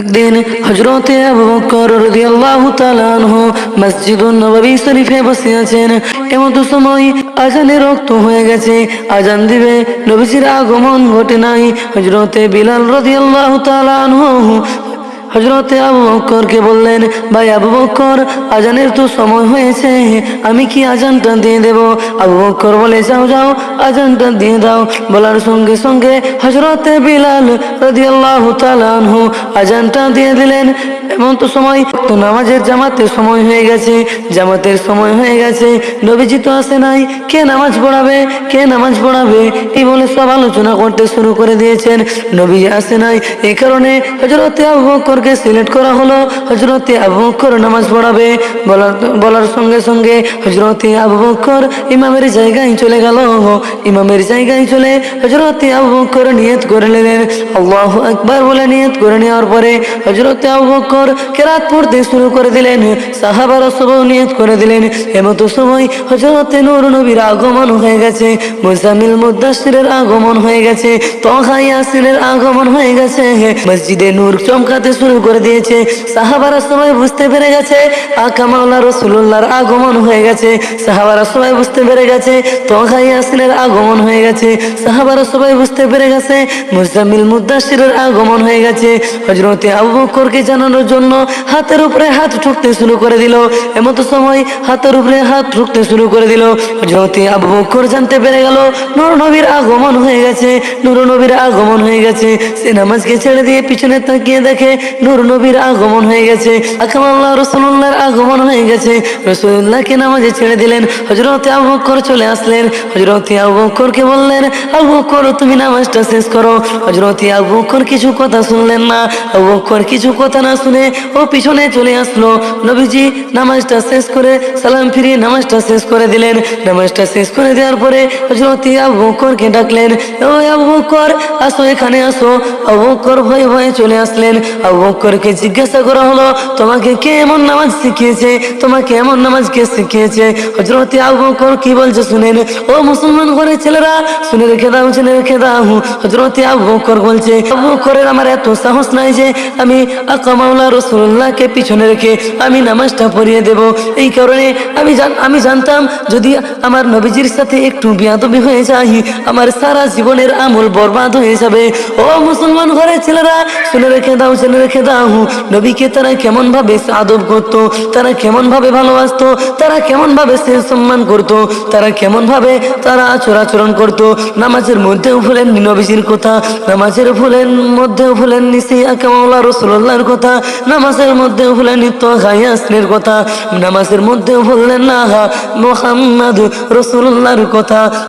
একদিন হযরতে আবু বকর রাদিয়াল্লাহু তাআলা আনহু মসজিদুন নববী শরীফে বসে আছেন। এমন সময় আজানের রক্ত হয়ে গেছে, আজান দিবে, নবীজির আগমন ঘটে নাই। হযরতে বিলাল রাদিয়াল্লাহু তাআলা আনহু হযরতে আবু বকরকে বললেন, ভাই আবু বকর, আজানের তো সময় হয়েছে, আমি কি আজানটা দিয়ে দেব? আবু বকর বলে, যাও যাও, আজানটা দিয়ে দাও। বলার সঙ্গে সঙ্গে হযরতে বিলাল রাদিয়াল্লাহু তাআলা আনহু আজানটা দিয়ে দিলেন। এমন তো সময় তো নামাজের জামাতের সময় হয়ে গেছে, জামাতের সময় হয়ে গেছে, নবীজি তো আসে নাই, কে নামাজ পড়াবে, কে নামাজ পড়াবে, এই বলে সব আলোচনা করতে শুরু করে দিয়েছেন। নবী আসে নাই, এই কারণে হযরতে আবু বকরকে সিলেক্ট করা হলো, হযরতে আবু বকর নামাজ পড়াবে। বলার সঙ্গে সঙ্গে হযরতে আবু বকর ইমামের জায়গায় চলে গেল। ইমামের জায়গায় চলে হযরতে আবু বকর নিয়ত করে নিলেন। আল্লাহু আকবার বলে নিয়ত করে নেওয়ার পরে হযরতে আবু বকর কেরাত পড়তে শুরু করে দিলেন। সাহাবারা সব নিয়ত করে দিলেন। এমত সময় হযরতে নূর নবীর আগমন হয়ে গেছে, মুজাম্মিল মুদাসসিরের আগমন হয়ে গেছে, তাহা ইয়াসিনের আগমন হয়ে গেছে। মসজিদে নূর চমকাতে শুরু করে দিয়েছে। সাহাবারা সবাই বুঝতে পেরে গেছে আকা মাওলা রাসূলুল্লাহর আগমন হয়ে গেছে। সাহাবারা সবাই বুঝতে পেরে গেছে তাহা ইয়াসিনের আগমন হয়ে গেছে। সাহাবারা সবাই বুঝতে পেরে গেছে মুজাম্মিল মুদাসসিরের আগমন হয়ে গেছে। হযরতে আবু বকরকে জানানোর জন্য হাতের উপরে হাত ঠুকতে শুরু করে দিল। এমত সময় হাতের উপরে হাত ঠুকতে শুরু করে দিল। হযরতে আবু বকর জানতে পেরে গেল নূর নবীর আগমন হয়ে গেছে, নূর নবীর আগমন হয়ে গেছে। সে নামাজকে ছেড়ে দিয়ে পিছনে তাকিয়ে দেখে নূর নবীর আগমন হয়ে গেছে, আকমাল্লাহ রাসূলুল্লাহর আগমন হয়ে গেছে। রাসূলুল্লাহকে নামাজে ছেড়ে দিলেন। হযরতে আবু বকর চলে আসলেন। হযরতে আবু বকরকে বললেন, আবু বকর তুমি নামাজটা শেষ করো। হযরতে আবু বকর কিছু কথা শুনলেন না। আবু বকর কিছু কথা না শুনে ও পিছনে চলে আসলো। নবীজি নামাজটা শেষ করে সালাম ফিরিয়ে নামাজটা শেষ করে দিলেন। নামাজটা শেষ করে দেওয়ার পরে হযরতে আবু বকরকে ডাকলেন, ও আবু বকর আসো, এখানে আসো। আবু বকর ভয়ে ভয়ে চলে আসলেন। আবু বকরকে জিজ্ঞাসা করা হলো, তোমাকে কে এমন নামাজ শিখিয়েছে, তোমাকে এমন নামাজ কে শিখিয়েছে? হযরতে আবু বকর কি বলছে শুনেন। ও মুসলমান ঘরের ছেলেরা, শুনে রেখে দাও, শুনে রেখে দাও। হযরতে আবু বকর বলছে, আবু বকরের আমার এত সাহস নাই যে আমি আকা মাওলা রাসূলুল্লাহকে পিছনে রেখে আমি নামাজটা পড়িয়ে দেব। এই কারণে আমি জানতাম যদি আমার নবীজির সাথে একটু বেয়াদবি হয়ে যায়, আমার সারা জীবনের আমল বরবাদ হয়ে যাবে। ও মুসলমান ঘরের ছেলেরা, শুনে রেখে দাও, শুনে রেখে দাও। নবীকে তারা কেমন ভাবে আদব করতো, তারা কেমন ভাবে ভালোবাসতো, তারা কেমন ভাবে সে সম্মান করতো, তারা কেমন ভাবে তারা আচরণ করতো। নামাজের মধ্যেও ভুলেন নবীজির কথা, নামাজের মধ্যেও ভুলেন সেই আকা মাওলা রাসূলুল্লাহর কথা, নামাজের মধ্যেও ভুলেন তাহা ইয়াসিনের কথা, নামাজের মধ্যেও ভুললেন না মুহাম্মদ রাসূলুল্লাহর কথা।